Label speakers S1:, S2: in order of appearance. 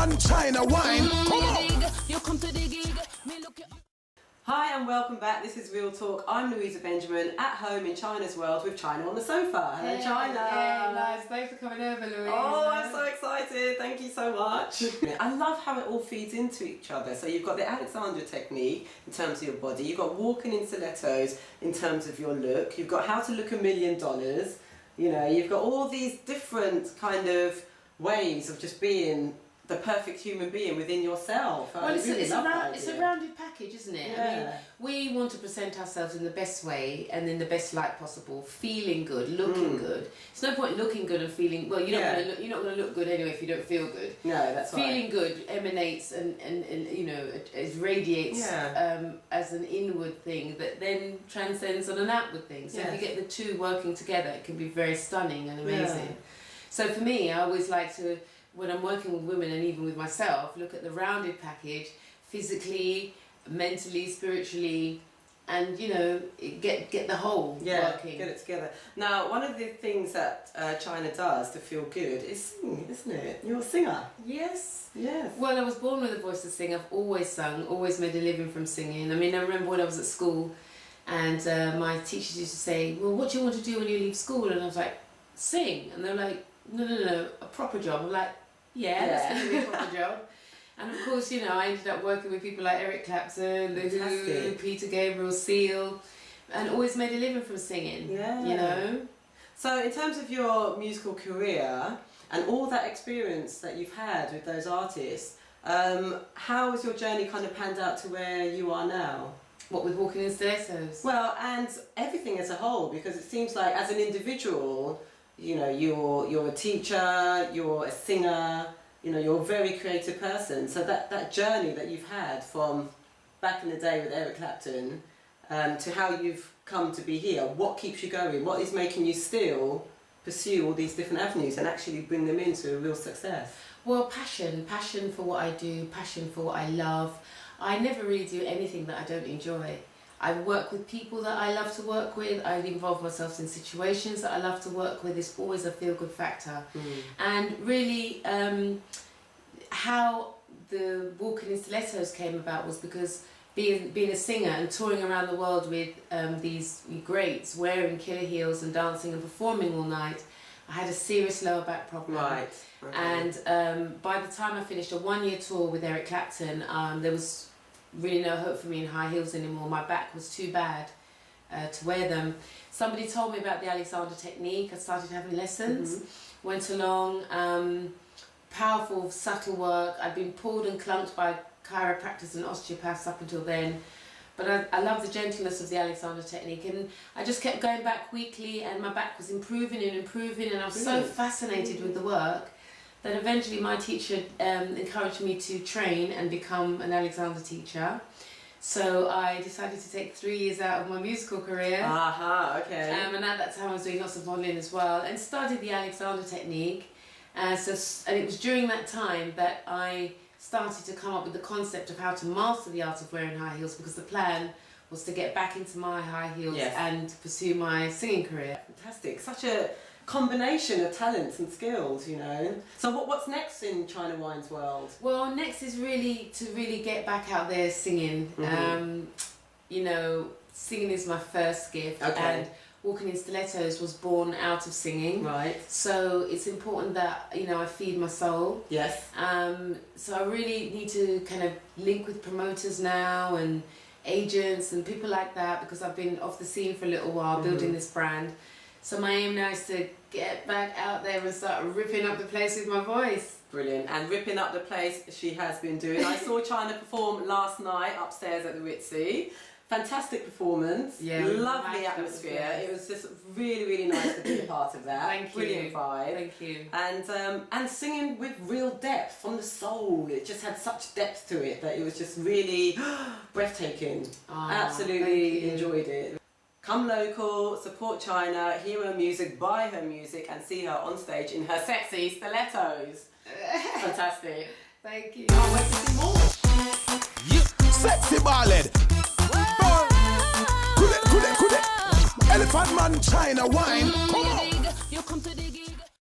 S1: man, Chyna Whyne. Come on.
S2: You come to the gig, me look you.
S3: Hi and welcome back. This is Real Talk. I'm Louisa Benjamain at home in Chyna's world with Chyna on the sofa. Hello, Chyna.
S4: Hey, nice. Thanks for coming over, Louisa.
S3: Oh, I'm so excited. Thank you so much. I love how it all feeds into each other. So you've got the Alexandra technique in terms of your body. You've got walking in stilettos in terms of your look. You've got how to look $1 million. You know, you've got all these different kind of ways of just being the perfect human being within yourself.
S4: Well, it's a rounded package, isn't it?
S3: Yeah.
S4: I mean, we want to present ourselves in the best way and in the best light possible, feeling good, looking good. There's no point looking good and feeling well. You're not going to look good anyway if you don't feel good.
S3: No, that's right.
S4: Feeling good emanates and you know it radiates as an inward thing that then transcends on an outward thing. So if you get the two working together, it can be very stunning and amazing.
S3: Yeah.
S4: So for me, I always like to, when I'm working with women and even with myself, look at the rounded package, physically, mentally, spiritually, and you know, get the whole working.
S3: Get it together. Now, one of the things that Chyna does to feel good is sing, isn't it? You're a singer.
S4: Yes.
S3: Yes.
S4: Well, I was born with a voice to sing. I've always sung, always made a living from singing. I mean, I remember when I was at school and my teachers used to say, well, what do you want to do when you leave school? And I was like, sing. And they're like, no, a proper job. I'm like, that's going to be a proper job. And of course, you know, I ended up working with people like Eric Clapton, The Who, Peter Gabriel, Seal, and always made a living from singing. Yeah. You know.
S3: So in terms of your musical career and all that experience that you've had with those artists, how has your journey kind of panned out to where you are now?
S4: What with walking in stilettos?
S3: Well, and everything as a whole, because it seems like as an individual, you know, you're a teacher, you're a singer, you know, you're a very creative person. So that journey that you've had from back in the day with Eric Clapton to how you've come to be here, what keeps you going? What is making you still pursue all these different avenues and actually bring them into a real success?
S4: Well, passion for what I do, passion for what I love. I never really do anything that I don't enjoy. I work with people that I love to work with. I involve myself in situations that I love to work with. It's always a feel-good factor. And really, how the Walking in Stilettos came about was because being a singer and touring around the world with these greats, wearing killer heels and dancing and performing all night, I had a serious lower back problem.
S3: Right. Okay.
S4: And by the time I finished a one-year tour with Eric Clapton, there was really no hope for me in high heels anymore. My back was too bad to wear them. Somebody told me about the Alexandra technique. I started having lessons, went along, powerful, subtle work. I'd been pulled and clunked by chiropractors and osteopaths up until then. But I love the gentleness of the Alexandra technique, and I just kept going back weekly, and my back was improving, and I was so fascinated with the work that eventually my teacher encouraged me to train and become an Alexandra teacher. So I decided to take 3 years out of my musical career.
S3: Okay.
S4: And at that time I was doing lots of modelling as well, and studied the Alexandra technique. And it was during that time that I started to come up with the concept of how to master the art of wearing high heels, because the plan was to get back into my high heels and pursue my singing career.
S3: Fantastic. Such a combination of talents and skills, you know. So what's next in Chyna Whyne's world?
S4: Well, next is to get back out there singing. You know, singing is my first gift, and Walking in Stilettos was born out of singing.
S3: Right.
S4: So it's important that, you know, I feed my soul.
S3: Yes.
S4: So I really need to kind of link with promoters now and agents and people like that, because I've been off the scene for a little while building this brand. So my aim now is to get back out there and start ripping up the place with my voice.
S3: Brilliant. And ripping up the place she has been doing. I saw Chyna perform last night upstairs at the Ritzy. Fantastic performance. Yeah. Lovely atmosphere. It was just really, really nice to be a part of that.
S4: Thank you.
S3: Brilliant vibe.
S4: Thank you.
S3: And singing with real depth from the soul. It just had such depth to it that it was just really breathtaking. Absolutely enjoyed it. Come local, support Chyna, hear her music, buy her music, and see her on stage in her sexy stilettos. Fantastic.
S4: Thank you.
S3: Can't wait to see more.
S1: Sexy Baal-Ed. Could it. Elephant man, Chyna Whyne. Come on.